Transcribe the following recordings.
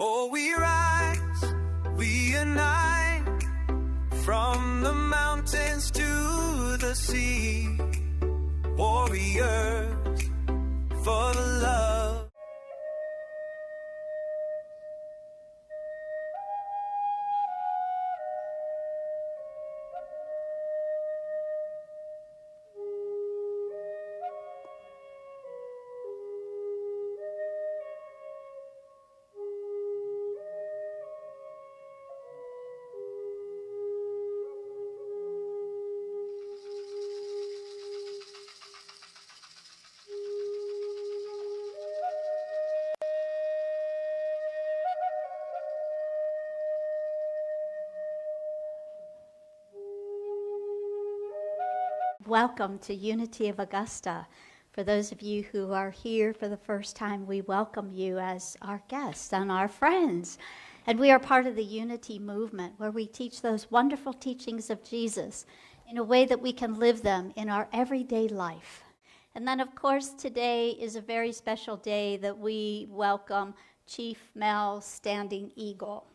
Oh, we rise, we unite, from the mountains to the sea, warriors for the love. Welcome to Unity of Augusta. For those of you who are here for the first time, we welcome you as our guests and our friends. And we are part of the Unity movement, where we teach those wonderful teachings of Jesus in a way that we can live them in our everyday life. And then, of course, today is a very special day that we welcome Chief Mel Standing Eagle.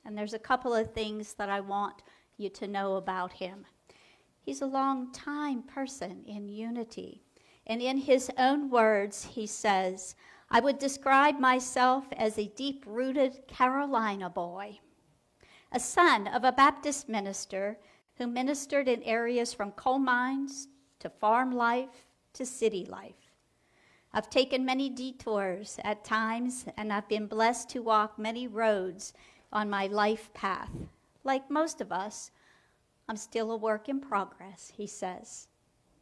And there's a couple of things that I want you to know about him. He's a long-time person in Unity. And in his own words, he says, I would describe myself as a deep-rooted Carolina boy, a son of a Baptist minister who ministered in areas from coal mines to farm life to city life. I've taken many detours at times, and I've been blessed to walk many roads on my life path. Like most of us, I'm still a work in progress, he says.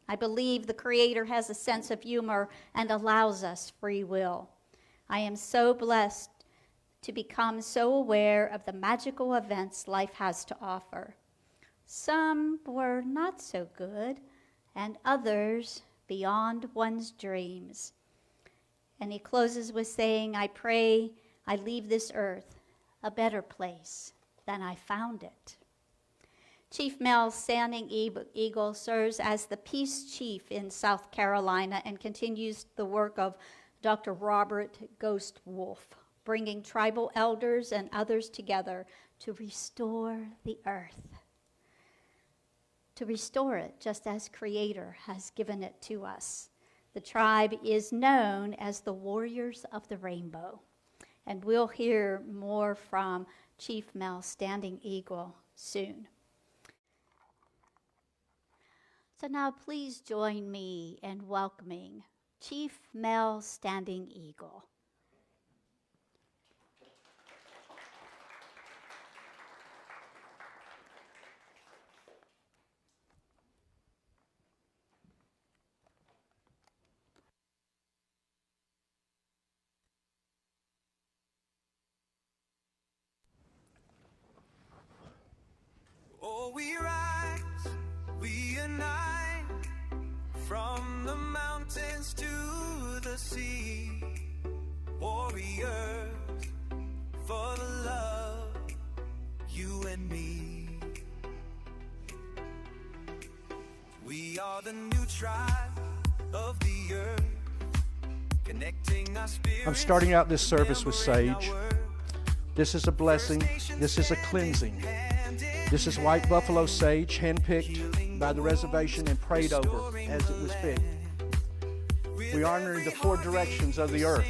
I believe the Creator has a sense of humor and allows us free will. I am so blessed to become so aware of the magical events life has to offer. Some were not so good, and others beyond one's dreams. And he closes with saying, I pray I leave this earth a better place than I found it. Chief Mel Standing Eagle serves as the Peace Chief in South Carolina and continues the work of Dr. Robert Ghost Wolf, bringing tribal elders and others together to restore the earth. To restore it just as Creator has given it to us. The tribe is known as the Warriors of the Rainbow. And we'll hear more from Chief Mel Standing Eagle soon. So now please join me in welcoming Chief Mel Standing Eagle. Oh, we rise, we unite, from the mountains to the sea, warriors for the love, you and me. We are the new tribe of the earth, connecting our spirits. I'm starting out this service with sage. This is a blessing. This is a cleansing. This is white buffalo sage, handpicked by the reservation and prayed over as it was picked. We honor the four directions of the earth.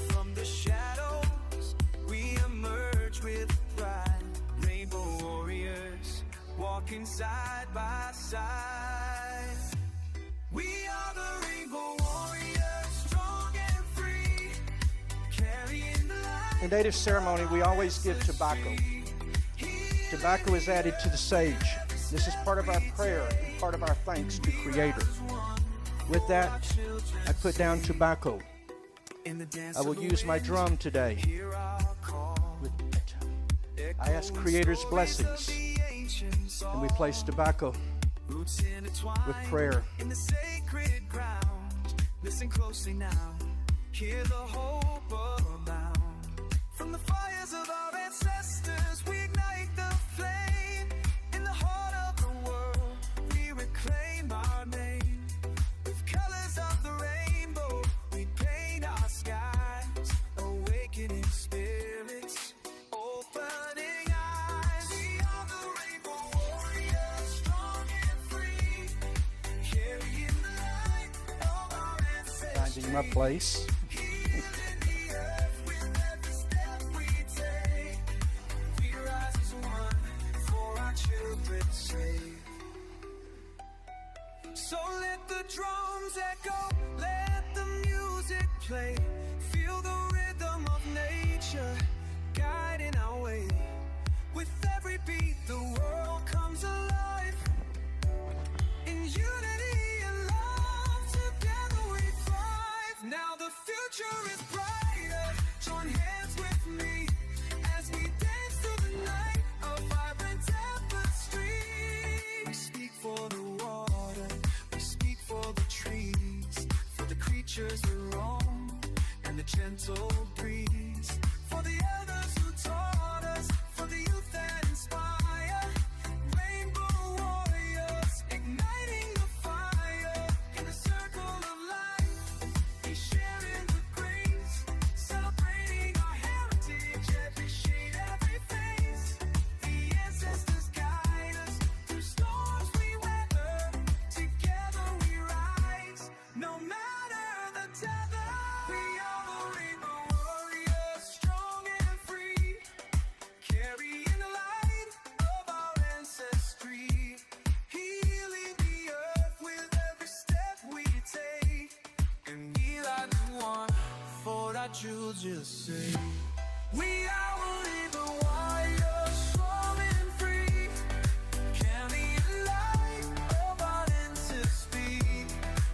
From the shadows, we emerge with pride. Rainbow warriors, walking side by side. We are the rainbow warriors, strong and free, carrying the light. In native ceremony, we always give tobacco. Tobacco is added to the sage. This is part of our prayer and part of our thanks to Creator. With that, I put down tobacco. I will use my drum today. With it, I ask Creator's blessings, and we place tobacco with prayer. In the sacred ground, listen closely now, hear the hope abound. From the fires of our ancestors, we ignite the flame. In the heart of the world, we reclaim our name. to my place. So let the drums echo, let the music play. Feel the rhythm of nature guiding our way. With every beat, the world comes alive. In unity and love, together we thrive. Now the future is brighter. Join hands with me as we dance through the night, a vibrant tapestry. We speak for the water, we speak for the trees, for the creatures we roam, and the gentle breeze, for the elders who taught us, for the youth that inspire. Rainbow warriors igniting the fire in the circle of life. We sharing the grace, celebrating our heritage, every shade, every face. The ancestors guide us through storms we weather. Together we rise, no matter the tether. We are the rainbow warriors, strong and free, carrying the light of our ancestry, healing the earth with every step we take. And we like one for our children say. We are the rainbow warriors, strong and free, carrying the light of our ancestry,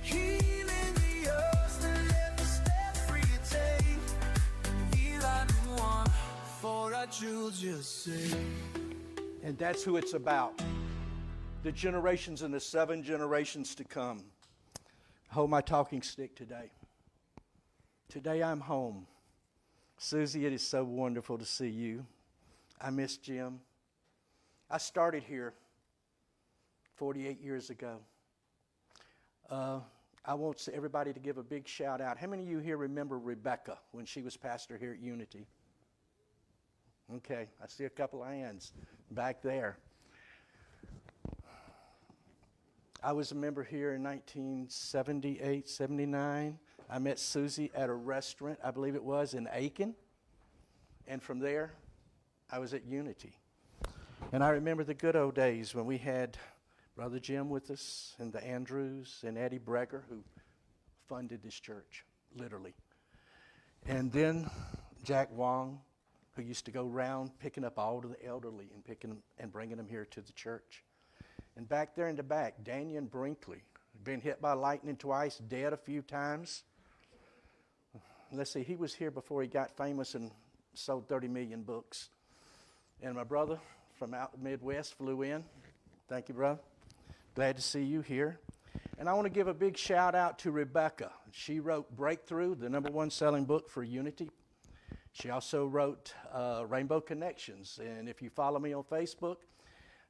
healing the earth and every step we take. We like one for our children say. And that's who it's about. The generations and the 7 generations to come. Hold my talking stick today. Today I'm home. Susie, it is so wonderful to see you. I miss Jim. I started here 48 years ago. I want everybody to give a big shout out. How many of you here remember Rebecca when she was pastor here at Unity? Okay, I see a couple of hands back there. I was a member here in 1978, 79. I met Susie at a restaurant, I believe it was, in Aiken. And from there, I was at Unity. And I remember the good old days when we had Brother Jim with us, and the Andrews, and Eddie Breger, who funded this church, literally. And then Jack Wong, who used to go around picking up all of the elderly and picking them and bringing them here to the church. And back there in the back, Daniel Brinkley, been hit by lightning twice, dead a few times. Let's see, he was here before he got famous and sold 30 million books. And my brother from out the Midwest flew in. Thank you, brother. Glad to see you here. And I want to give a big shout out to Rebecca. She wrote Breakthrough, the #1 selling book for Unity. She also wrote Rainbow Connections. And if you follow me on Facebook,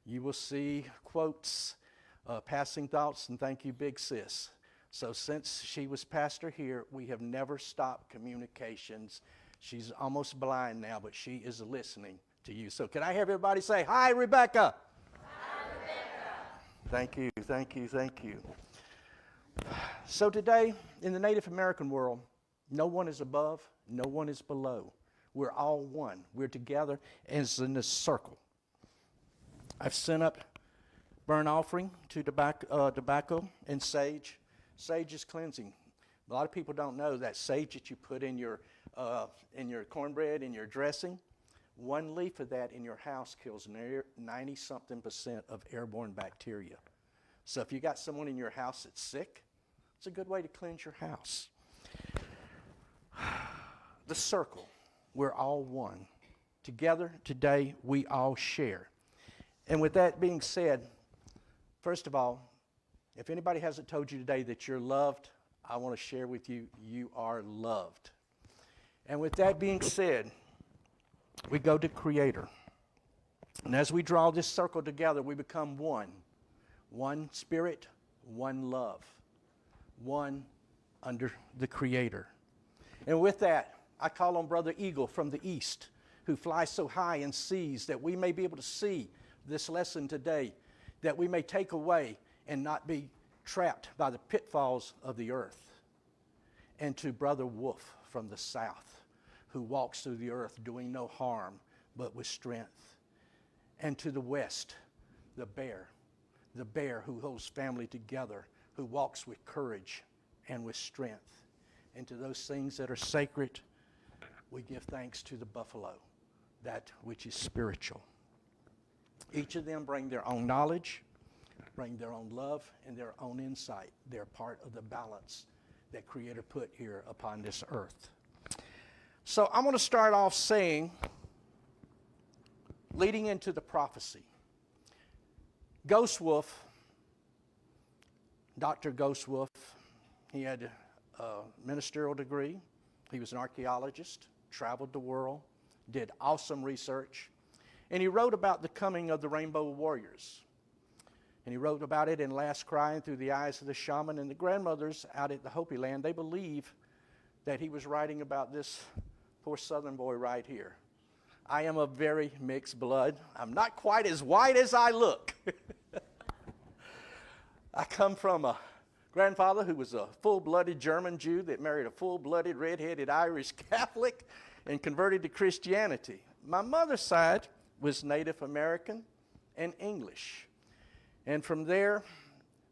you will see quotes, passing thoughts, and thank you, big sis. So since she was pastor here, we have never stopped communications. She's almost blind now, but she is listening to you. So can I have everybody say, hi, Rebecca? Hi, Rebecca. Thank you, thank you, thank you. So today, in the Native American world, no one is above, no one is below. We're all one. We're together as in a circle. I've sent up burnt offering to tobacco and sage. Sage is cleansing. A lot of people don't know that sage that you put in your cornbread, in your dressing, one leaf of that in your house kills 90-something% of airborne bacteria. So if you got someone in your house that's sick, it's a good way to cleanse your house. The circle, we're all one. Together today, we all share. And with that being said, first of all, if anybody hasn't told you today that you're loved, I want to share with you, you are loved. And with that being said, we go to Creator. And as we draw this circle together, we become one. One spirit, one love. One under the Creator. And with that, I call on Brother Eagle from the east, who flies so high and sees, that we may be able to see this lesson today, that we may take away and not be trapped by the pitfalls of the earth. And to Brother Wolf from the south, who walks through the earth doing no harm, but with strength. And to the west, the bear who holds family together, who walks with courage and with strength. And to those things that are sacred, we give thanks to the buffalo, that which is spiritual. Each of them bring their own knowledge, bring their own love, and their own insight. They're part of the balance that Creator put here upon this earth. So I'm going to start off saying, leading into the prophecy, Ghost Wolf, Dr. Ghost Wolf, he had a ministerial degree. He was an archaeologist, traveled the world, did awesome research, and he wrote about the coming of the Rainbow Warriors. And he wrote about it in Last Cry and Through the Eyes of the Shaman. And the grandmothers out at the Hopi land, they believe that he was writing about this poor southern boy right here. I am of very mixed blood. I'm not quite as white as I look. I come from a grandfather who was a full-blooded German Jew that married a full-blooded, red-headed Irish Catholic and converted to Christianity. My mother's side was Native American and English. And from there,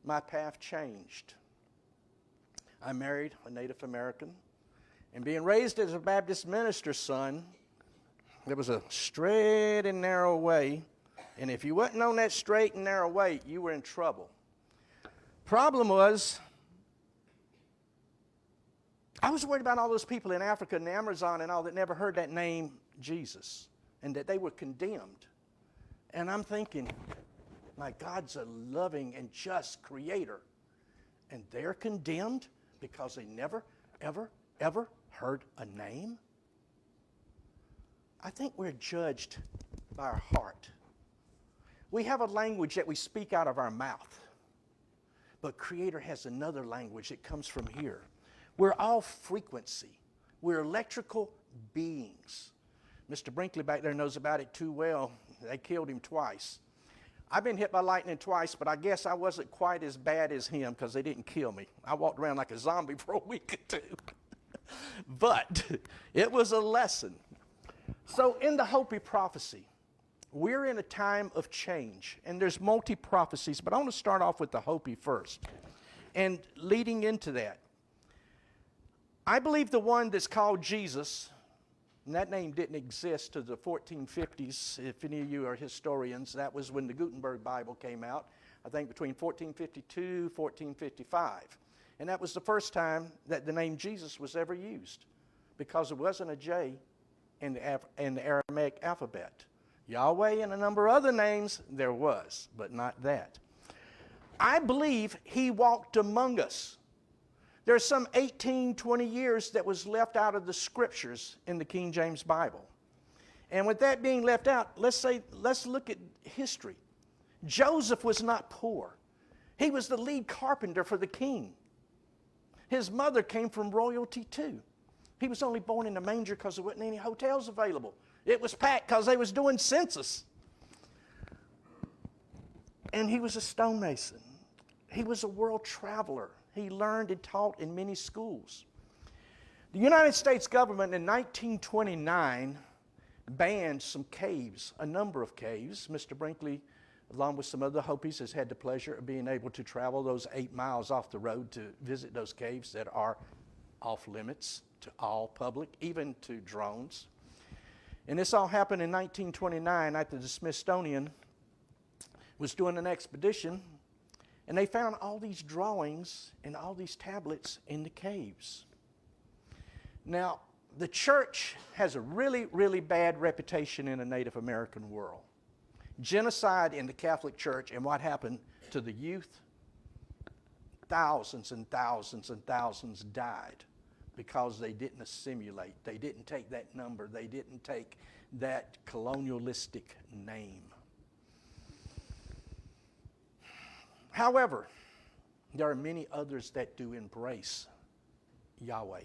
my path changed. I married a Native American. And being raised as a Baptist minister's son, there was a straight and narrow way. And if you wasn't on that straight and narrow way, you were in trouble. Problem was, I was worried about all those people in Africa and the Amazon and all that never heard that name Jesus, and that they were condemned. And I'm thinking, my God's a loving and just creator, and they're condemned because they never, ever, ever heard a name? I think we're judged by our heart. We have a language that we speak out of our mouth, but Creator has another language that comes from here. We're all frequency. We're electrical beings. Mr. Brinkley back there knows about it too well. They killed him twice. I've been hit by lightning twice, but I guess I wasn't quite as bad as him because they didn't kill me. I walked around like a zombie for a week or two. But it was a lesson. So in the Hopi prophecy, we're in a time of change, and there's multi-prophecies, but I want to start off with the Hopi first. And leading into that, I believe the one that's called Jesus, and that name didn't exist to the 1450s. If any of you are historians, that was when the Gutenberg Bible came out, I think between 1452, 1455. And that was the first time that the name Jesus was ever used, because there wasn't a J in the Aramaic alphabet. Yahweh and a number of other names there was, but not that. I believe he walked among us. There's some 18, 20 years that was left out of the scriptures in the King James Bible. And with that being left out, let's look at history. Joseph was not poor. He was the lead carpenter for the king. His mother came from royalty too. He was only born in a manger because there wasn't any hotels available. It was packed because they was doing census. And he was a stonemason. He was a world traveler. He learned and taught in many schools. The United States government in 1929 banned some caves, a number of caves. Mr. Brinkley, along with some other Hopis, has had the pleasure of being able to travel those 8 miles off the road to visit those caves that are off limits to all public, even to drones. And this all happened in 1929 after the Smithsonian was doing an expedition, and they found all these drawings and all these tablets in the caves. Now, the church has a really, really bad reputation in the Native American world. Genocide in the Catholic Church, and what happened to the youth? Thousands and thousands and thousands died because they didn't assimilate. They didn't take that number. They didn't take that colonialistic name. However, there are many others that do embrace Yahweh.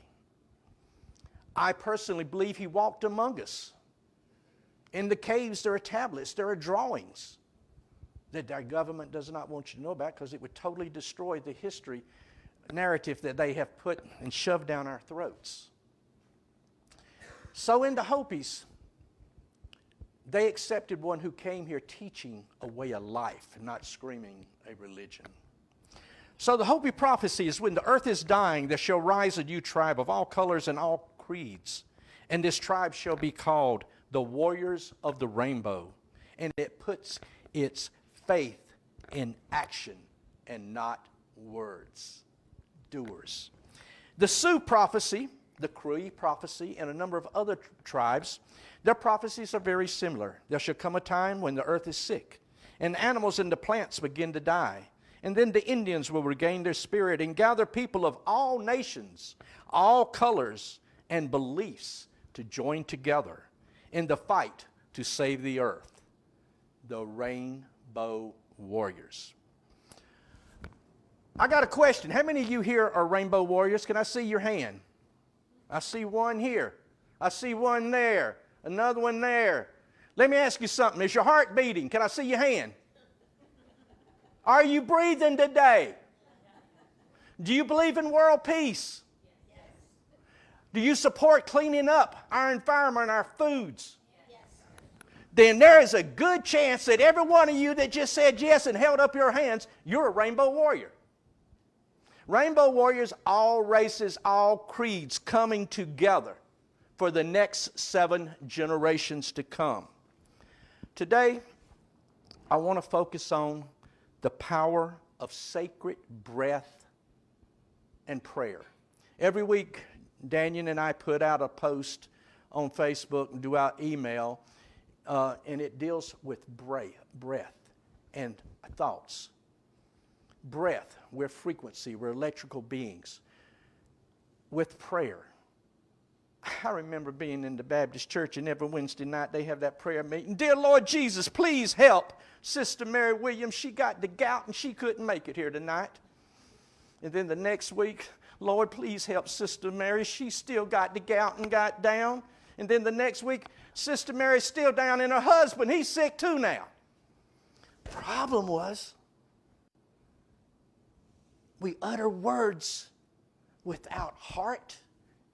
I personally believe he walked among us. In the caves, there are tablets, there are drawings that our government does not want you to know about because it would totally destroy the history narrative that they have put and shoved down our throats. So in the Hopis, they accepted one who came here teaching a way of life, not screaming a religion. So the Hopi prophecy is, when the earth is dying, there shall rise a new tribe of all colors and all creeds. And this tribe shall be called the Warriors of the Rainbow. And it puts its faith in action and not words. Doers. The Sioux prophecy, the Cree prophecy, and a number of other tribes, their prophecies are very similar. There shall come a time when the earth is sick, and animals and the plants begin to die. And then the Indians will regain their spirit and gather people of all nations, all colors and beliefs to join together in the fight to save the earth. The Rainbow Warriors. I got a question. How many of you here are Rainbow Warriors? Can I see your hand? I see one here. I see one there. Another one there. Let me ask you something. Is your heart beating? Can I see your hand? Are you breathing today? Do you believe in world peace? Yes. Do you support cleaning up our environment and our foods? Yes. Then there is a good chance that every one of you that just said yes and held up your hands, you're a Rainbow Warrior. Rainbow Warriors, all races, all creeds coming together for the next 7 generations to come. Today, I want to focus on the power of sacred breath and prayer. Every week, Daniel and I put out a post on Facebook and do out email, and it deals with breath and thoughts. Breath, we're frequency, we're electrical beings. With prayer, I remember being in the Baptist church, and every Wednesday night they have that prayer meeting. Dear Lord Jesus, please help Sister Mary Williams. She got the gout and she couldn't make it here tonight. And then the next week, Lord, please help Sister Mary. She still got the gout and got down. And then the next week, Sister Mary's still down, and her husband, he's sick too now. Problem was, we utter words without heart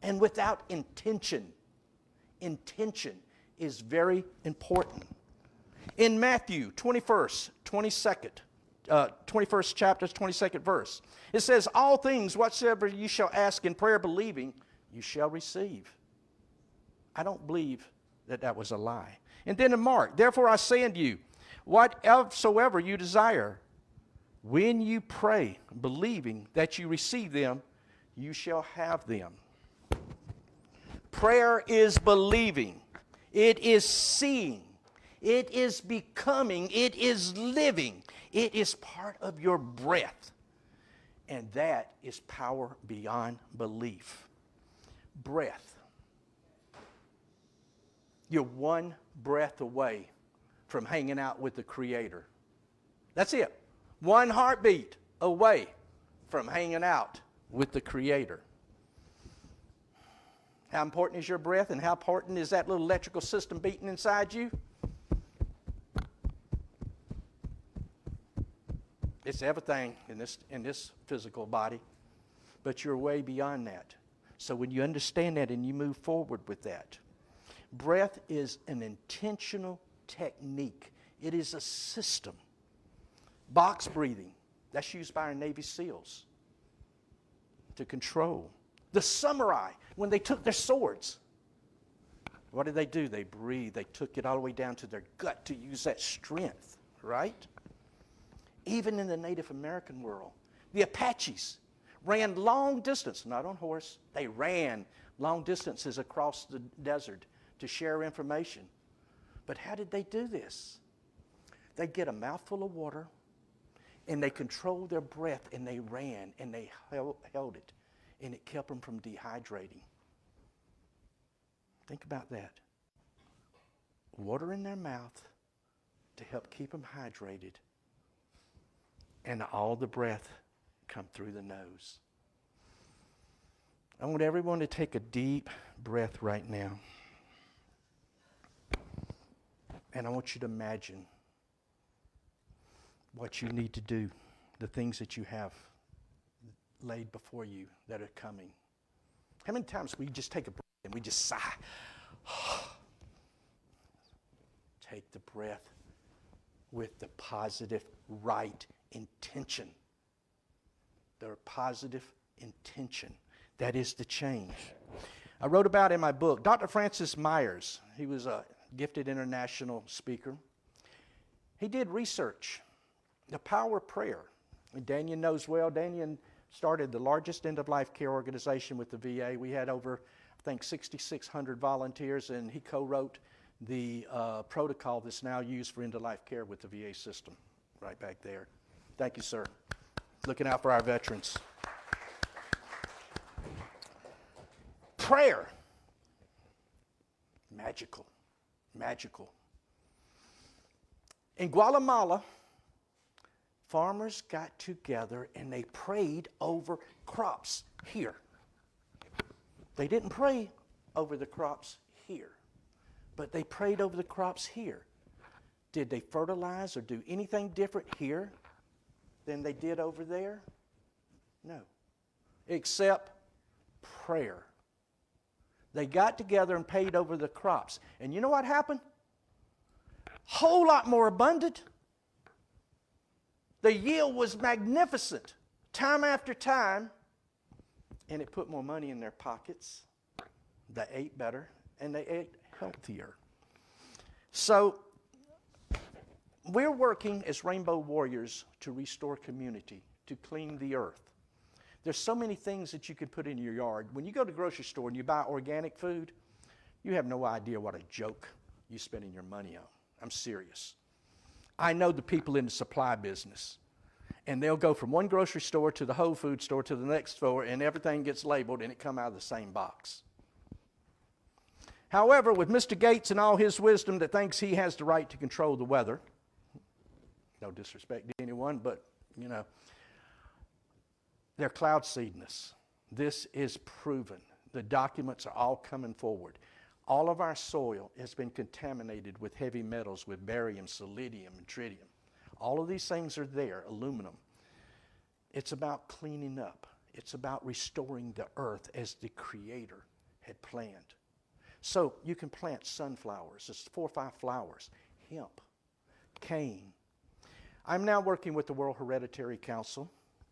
and without intention. Intention is very important. In Matthew 21st chapter, 22nd verse, it says, all things whatsoever you shall ask in prayer believing, you shall receive. I don't believe that that was a lie. And then in Mark, therefore I say unto you, whatsoever you desire, when you pray, believing that you receive them, you shall have them. Prayer is believing. It is seeing. It is becoming. It is living. It is part of your breath. And that is power beyond belief. Breath. You're one breath away from hanging out with the Creator. That's it. One heartbeat away from hanging out with the Creator. How important is your breath, and how important is that little electrical system beating inside you? It's everything in this physical body, but you're way beyond that. So when you understand that and you move forward with that, breath is an intentional technique. It is a system. Box breathing, that's used by our Navy SEALs to control. The samurai, when they took their swords, what did they do? They breathed. They took it all the way down to their gut to use that strength, right? Even in the Native American world, the Apaches ran long distance, not on horse. They ran long distances across the desert to share information. But how did they do this? They get a mouthful of water, and they controlled their breath, and they ran, and they held it, and it kept them from dehydrating. Think about that. Water in their mouth to help keep them hydrated, and all the breath come through the nose. I want everyone to take a deep breath right now. And I want you to imagine what you need to do, the things that you have laid before you that are coming. How many times we just take a breath and we just sigh? Take the breath with the positive, right intention. The positive intention. That is the change. I wrote about in my book, Dr. Francis Myers, he was a gifted international speaker. He did research, the power of prayer. And Daniel knows well, Daniel started the largest end-of-life care organization with the VA. We had over, I think, 6,600 volunteers, and he co-wrote the protocol that's now used for end-of-life care with the VA system, right back there. Thank you, sir. Looking out for our veterans. Prayer. Magical. Magical. In Guatemala, farmers got together and they prayed over crops here. They didn't pray over the crops here, but they prayed over the crops here. Did they fertilize or do anything different here than they did over there? No. Except prayer. They got together and prayed over the crops. And you know what happened? Whole lot more abundant. The yield was magnificent, time after time, and it put more money in their pockets. They ate better, and they ate healthier. So, we're working as Rainbow Warriors to restore community, to clean the earth. There's so many things that you could put in your yard. When you go to the grocery store and you buy organic food, you have no idea what a joke you're spending your money on. I'm serious. I know the people in the supply business, and they'll go from one grocery store to the Whole Food store to the next store, and everything gets labeled and it come out of the same box. However, with Mr. Gates and all his wisdom that thinks he has the right to control the weather, no disrespect to anyone, but, you know, they're cloud seeding us. This is proven. The documents are all coming forward. All of our soil has been contaminated with heavy metals, with barium, selenium, and tritium. All of these things are there, aluminum. It's about cleaning up. It's about restoring the earth as the Creator had planned. So you can plant sunflowers. There's 4 or 5 flowers. Hemp, cane. I'm now working with the World Hereditary Council.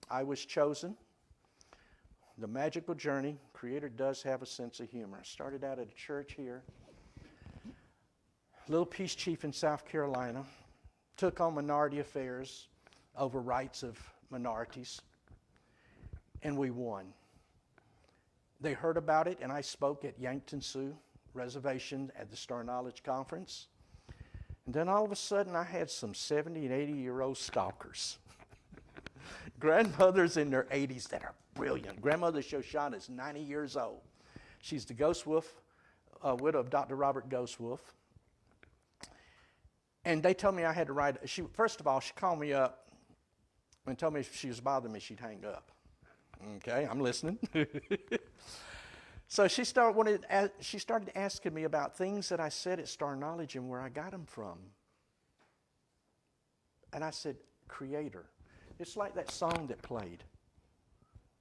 I was chosen. The magical journey. Creator does have a sense of humor. I started out at a church here. Little peace chief in South Carolina. Took on minority affairs over rights of minorities. And we won. They heard about it, and I spoke at Yankton Sioux Reservation at the Star Knowledge Conference. And then all of a sudden, I had some 70 and 80-year-old stalkers. Grandmothers in their 80s that are brilliant. Grandmother Shoshana is 90 years old. She's the Ghost Wolf, widow of Dr. Robert Ghost Wolf. And they told me I had to write. First of all, she called me up and told me if she was bothering me, she'd hang up. Okay, I'm listening. So she started asking me about things that I said at Star Knowledge and where I got them from. And I said, Creator. It's like that song that played.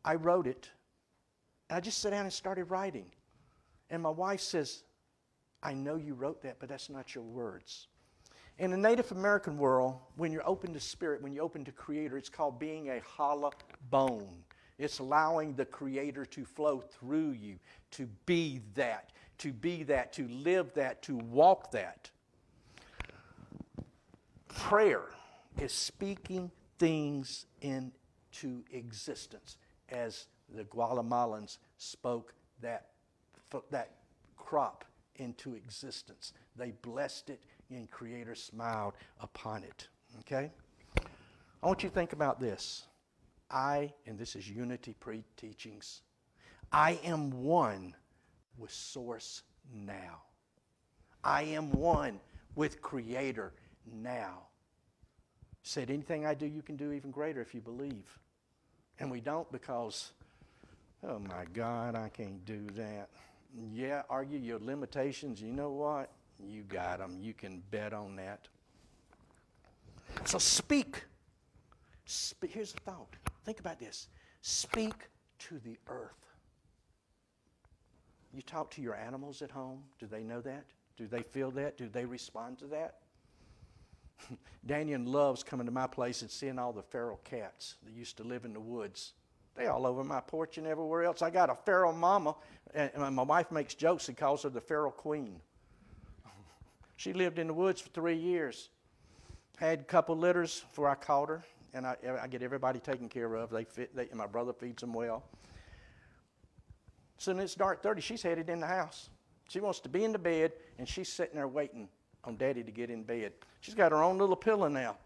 I wrote it, and I just sat down and started writing. And my wife says, I know you wrote that, but that's not your words. In the Native American world, when you're open to Spirit, when you're open to Creator, it's called being a hollow bone. It's allowing the Creator to flow through you, to be that, to live that, to walk that. Prayer is speaking things into existence, as the Guatemalans spoke that crop into existence. They blessed it, and Creator smiled upon it. Okay? I want you to think about this. And this is Unity Pre-Teachings, I am one with Source now. I am one with Creator now. Said, anything I do, you can do even greater if you believe. And we don't because, oh my God, I can't do that. Yeah, argue your limitations. You know what? You got them. You can bet on that. So speak. Here's a thought. Think about this. Speak to the earth. You talk to your animals at home. Do they know that? Do they feel that? Do they respond to that? Daniel loves coming to my place and seeing all the feral cats that used to live in the woods. They all over my porch and everywhere else. I got a feral mama, and my wife makes jokes and calls her the feral queen. She lived in the woods for 3 years. Had a couple litters before I caught her, and I get everybody taken care of. And my brother feeds them well. So when it's dark 30, she's headed in the house. She wants to be in the bed, and she's sitting there waiting on Daddy to get in bed. She's got her own little pillow now.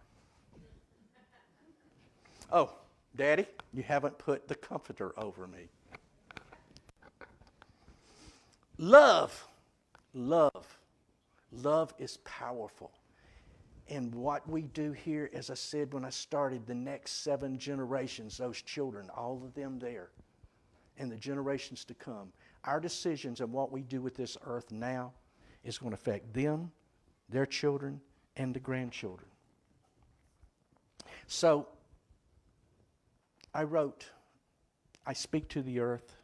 Oh, Daddy, you haven't put the comforter over me. Love. Love is powerful. And what we do here, as I said when I started, the next 7 generations, those children, all of them there, and the generations to come, our decisions and what we do with this earth now is going to affect them, their children, and the grandchildren. So, I wrote, I speak to the earth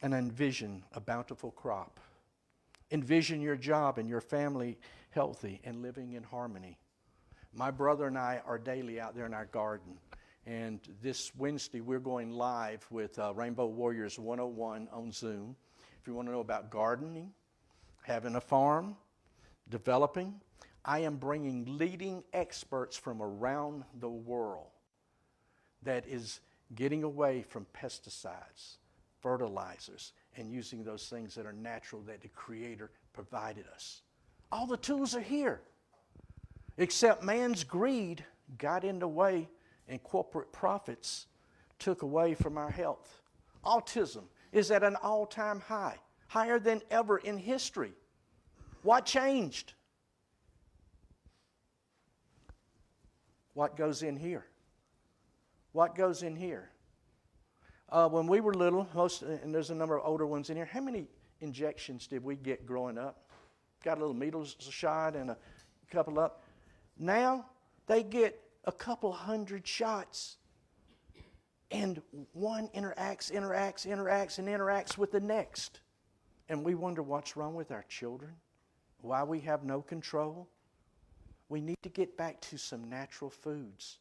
and envision a bountiful crop. Envision your job and your family healthy and living in harmony. My brother and I are daily out there in our garden. And this Wednesday, we're going live with Rainbow Warriors 101 on Zoom. If you want to know about gardening, having a farm, developing, I am bringing leading experts from around the world that is getting away from pesticides, fertilizers, and using those things that are natural that the Creator provided us. All the tools are here, except man's greed got in the way and corporate profits took away from our health. Autism is at an all-time high, higher than ever in history. What changed? What goes in here? What goes in here? When we were little, and there's a number of older ones in here, how many injections did we get growing up? Got a little measles shot and a couple up. Now they get a couple hundred shots, and one interacts with the next. And we wonder what's wrong with our children, why we have no control. We need to get back to some natural foods,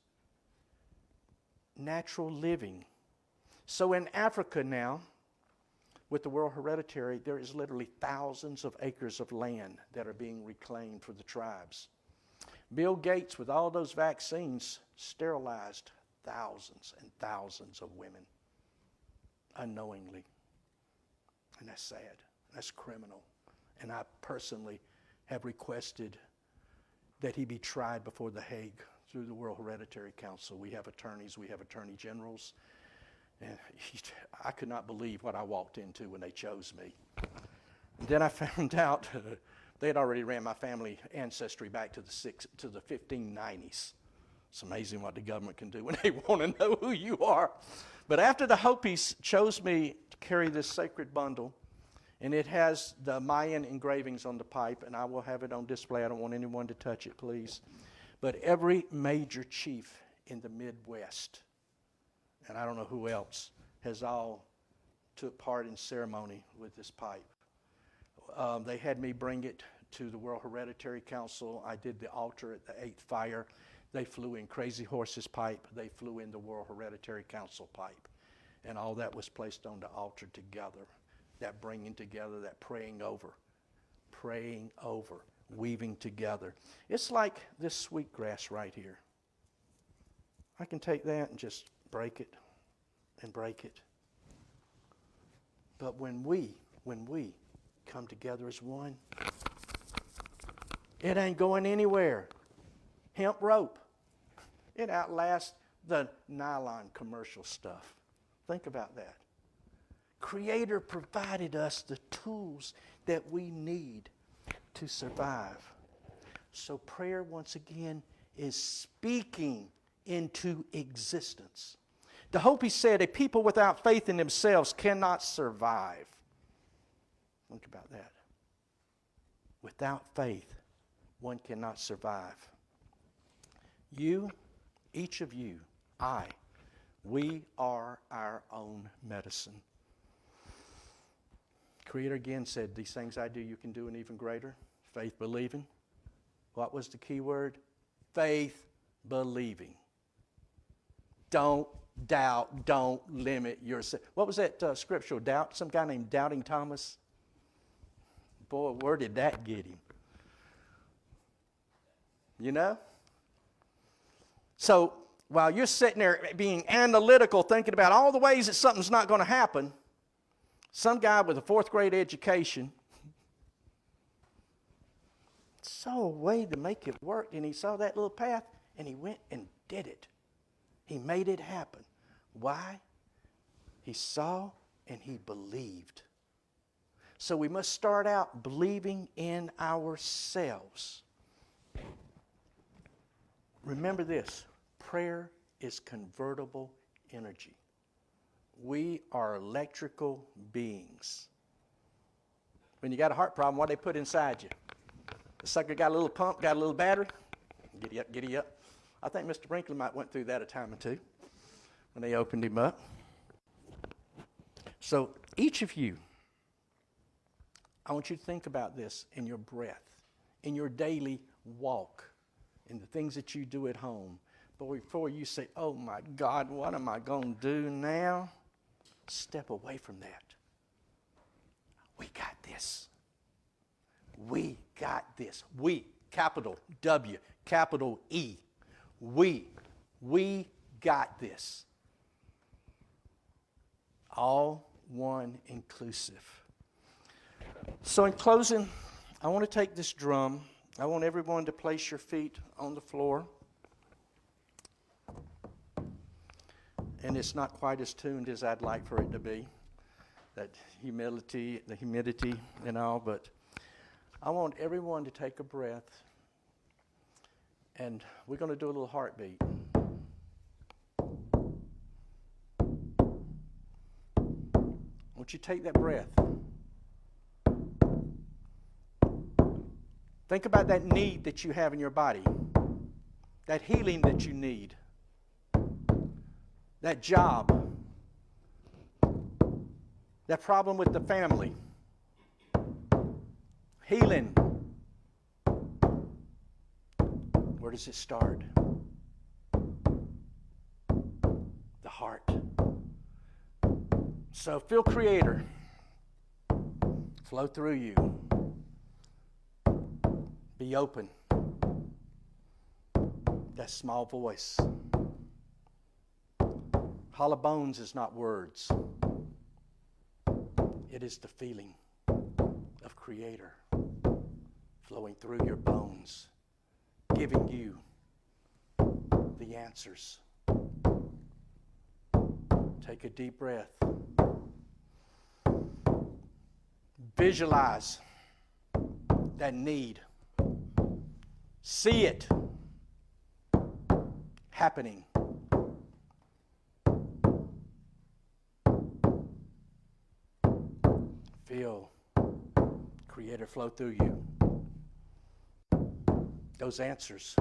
natural living. So in Africa now, with the World Hereditary, there is literally thousands of acres of land that are being reclaimed for the tribes. Bill Gates, with all those vaccines, sterilized thousands and thousands of women unknowingly. And that's sad. That's criminal. And I personally have requested that he be tried before The Hague through the World Hereditary Council. We have attorneys, we have attorney generals. And I could not believe what I walked into when they chose me. And then I found out they had already ran my family ancestry back to the 1590s. It's amazing what the government can do when they want to know who you are. But after the Hopis chose me to carry this sacred bundle, and it has the Mayan engravings on the pipe, and I will have it on display. I don't want anyone to touch it, please. But every major chief in the Midwest, and I don't know who else, has all took part in ceremony with this pipe. They had me bring it to the World Hereditary Council. I did the altar at the 8th fire. They flew in Crazy Horse's pipe. They flew in the World Hereditary Council pipe. And all that was placed on the altar together. That bringing together, that praying over, weaving together. It's like this sweetgrass right here. I can take that and just break it and break it. But when we come together as one, it ain't going anywhere. Hemp rope, it outlasts the nylon commercial stuff. Think about that. Creator provided us the tools that we need to survive. So prayer, once again, is speaking into existence. The Hopi said, a people without faith in themselves cannot survive. Think about that. Without faith, one cannot survive. You, each of you, I, We are our own medicine. Creator again said, these things I do, you can do, and even greater. Faith believing. What was the key word? Faith believing. Don't doubt. Don't limit yourself. What was that scriptural doubt? Some guy named Doubting Thomas. Boy, where did that get him? You know? So while you're sitting there being analytical, thinking about all the ways that something's not going to happen, some guy with a 4th grade education saw a way to make it work, and he saw that little path, and he went and did it. He made it happen. Why? He saw and he believed. So we must start out believing in ourselves. Remember this, prayer is convertible energy. We are electrical beings. When you got a heart problem, what do they put inside you? The sucker got a little pump, got a little battery. Giddy up, giddy up. I think Mr. Brinkley might went through that a time or two when they opened him up. So each of you, I want you to think about this in your breath, in your daily walk, in the things that you do at home. But before you say, oh my God, what am I going to do now? Step away from that. We got this. We got this. We, capital W, capital E. We got this. All one inclusive. So in closing, I want to take this drum. I want everyone to place your feet on the floor. And it's not quite as tuned as I'd like for it to be. That humility, the humidity and all, but I want everyone to take a breath. And we're going to do a little heartbeat. Won't you take that breath? Think about that need that you have in your body, that healing that you need, that job, that problem with the family, healing. Where does it start? The heart. So feel Creator flow through you. Be open. That small voice. Hollow bones is not words. It is the feeling of Creator flowing through your bones, giving you the answers. Take a deep breath. Visualize that need. See it happening. Feel Creator flow through you. Those answers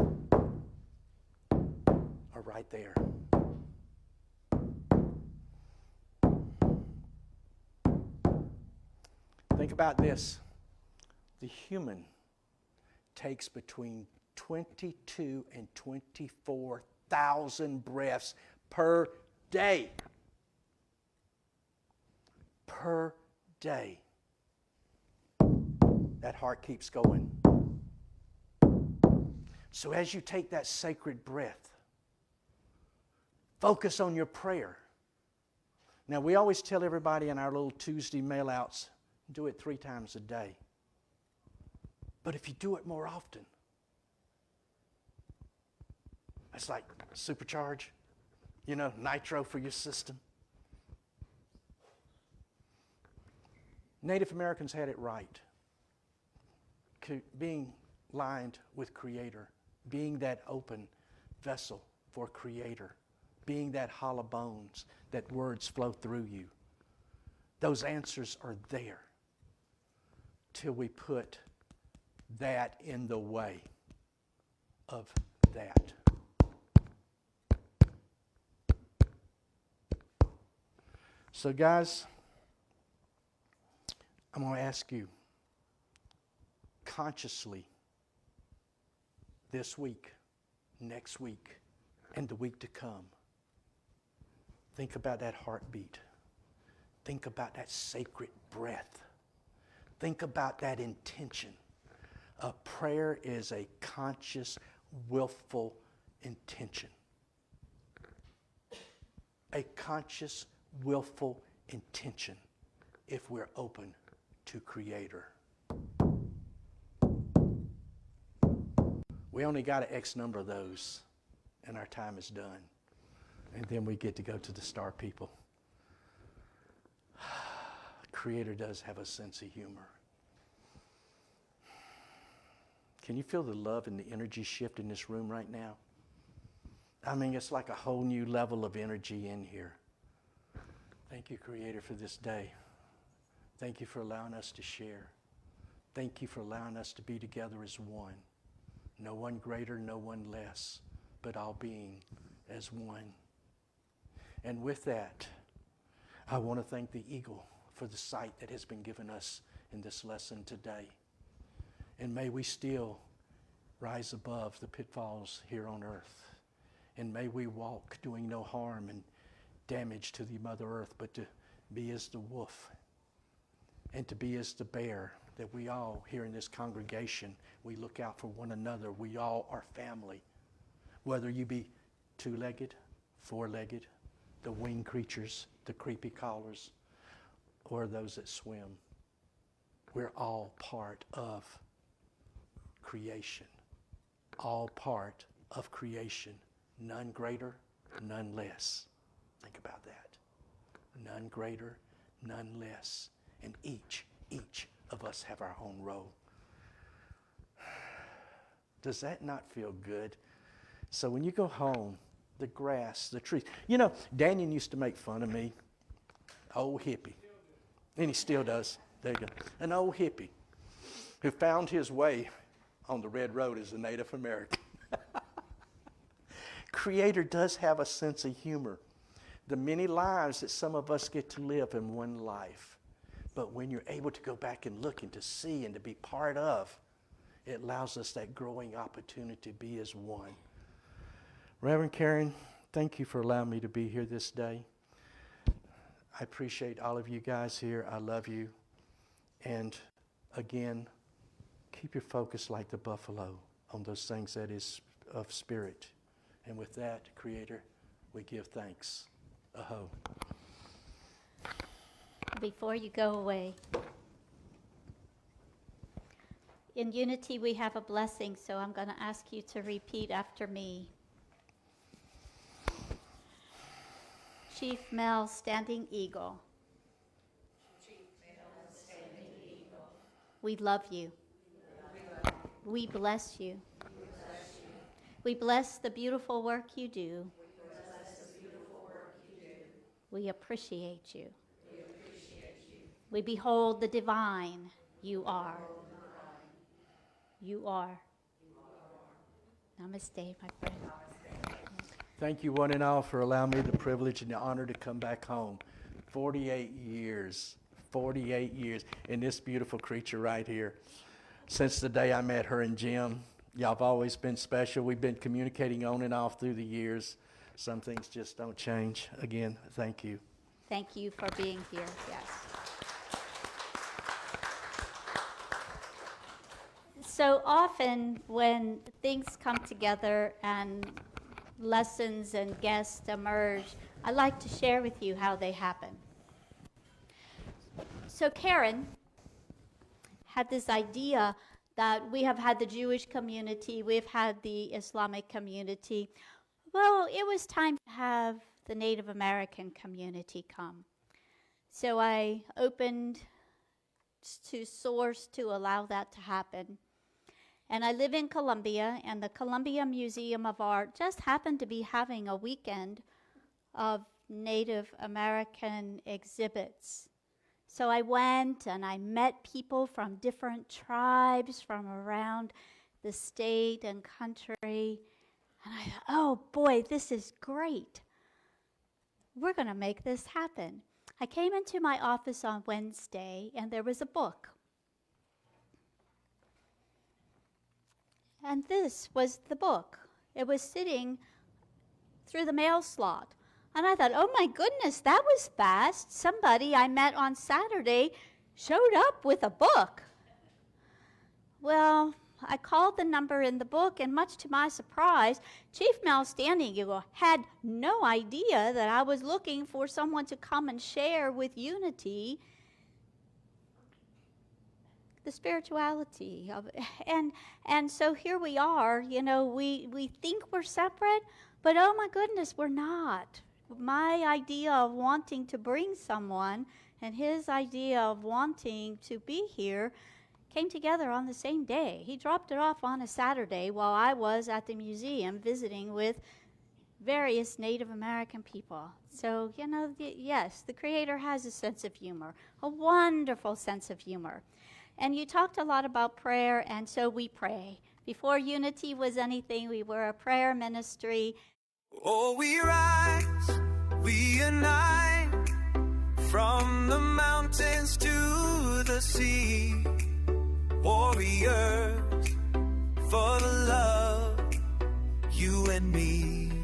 are right there. Think about this. The human takes between 22 and 24,000 breaths per day. Per day. That heart keeps going. So as you take that sacred breath, focus on your prayer. Now, we always tell everybody in our little Tuesday mail-outs, do it 3 times a day. But if you do it more often, it's like supercharge, nitro for your system. Native Americans had it right. Being lined with Creator, being that open vessel for Creator, being that hollow bones, that words flow through you. Those answers are there till we put that in the way of that. So guys, I'm going to ask you consciously this week, next week, and the week to come, think about that heartbeat. Think about that sacred breath. Think about that intention. A prayer is a conscious, willful intention. A conscious, willful intention if we're open to Creator. We only got an X number of those, and our time is done. And then we get to go to the star people. Creator does have a sense of humor. Can you feel the love and the energy shift in this room right now? I mean, it's like a whole new level of energy in here. Thank you, Creator, for this day. Thank you for allowing us to share. Thank you for allowing us to be together as one. No one greater, no one less, but all being as one. And with that, I want to thank the Eagle for the sight that has been given us in this lesson today. And may we still rise above the pitfalls here on earth. And may we walk doing no harm and damage to the Mother Earth, but to be as the wolf and to be as the bear, that we all here in this congregation, we look out for one another. We all are family. Whether you be two-legged, four-legged, the winged creatures, the creepy crawlers, or those that swim. We're all part of creation. All part of creation. None greater, none less. Think about that. None greater, none less. And each of us have our own role. Does that not feel good? So when you go home, the grass, the trees. You know, Daniel used to make fun of me. Old hippie. And he still does. There you go. An old hippie who found his way on the red road as a Native American. Creator does have a sense of humor. The many lives that some of us get to live in one life. But when you're able to go back and look and to see and to be part of, it allows us that growing opportunity to be as one. Reverend Karen, thank you for allowing me to be here this day. I appreciate all of you guys here. I love you. And again, keep your focus like the buffalo on those things that is of spirit. And with that, Creator, we give thanks. Aho. Before you go away, in Unity we have a blessing, so I'm going to ask you to repeat after me. Chief Mel Standing Eagle. We love you. We bless you. We bless the beautiful work you do. We appreciate you. We behold the divine you are. You are. Namaste, my friend. Thank you one and all for allowing me the privilege and the honor to come back home. 48 years. 48 years. And this beautiful creature right here. Since the day I met her and Jim, y'all have always been special. We've been communicating on and off through the years. Some things just don't change. Again, thank you. Thank you for being here. Yes. So often when things come together and lessons and guests emerge, I like to share with you how they happen. So Karen had this idea that we have had the Jewish community, we've had the Islamic community. Well, it was time to have the Native American community come. So I opened to source to allow that to happen. And I live in Columbia, and the Columbia Museum of Art just happened to be having a weekend of Native American exhibits. So I went and I met people from different tribes from around the state and country. And I thought, oh boy, this is great. We're going to make this happen. I came into my office on Wednesday, and there was a book. And this was the book. It was sitting through the mail slot. And I thought, oh my goodness, that was fast. Somebody I met on Saturday showed up with a book. Well, I called the number in the book, and much to my surprise, Chief Mel Standing Eagle had no idea that I was looking for someone to come and share with Unity the spirituality of it. And so here we are, we think we're separate, but oh my goodness, we're not. My idea of wanting to bring someone and his idea of wanting to be here came together on the same day. He dropped it off on a Saturday while I was at the museum visiting with various Native American people. So, yes, the Creator has a sense of humor, a wonderful sense of humor. And you talked a lot about prayer, and so we pray. Before Unity was anything, we were a prayer ministry. Oh, we rise, we unite, from the mountains to the sea. Warriors for the love, you and me.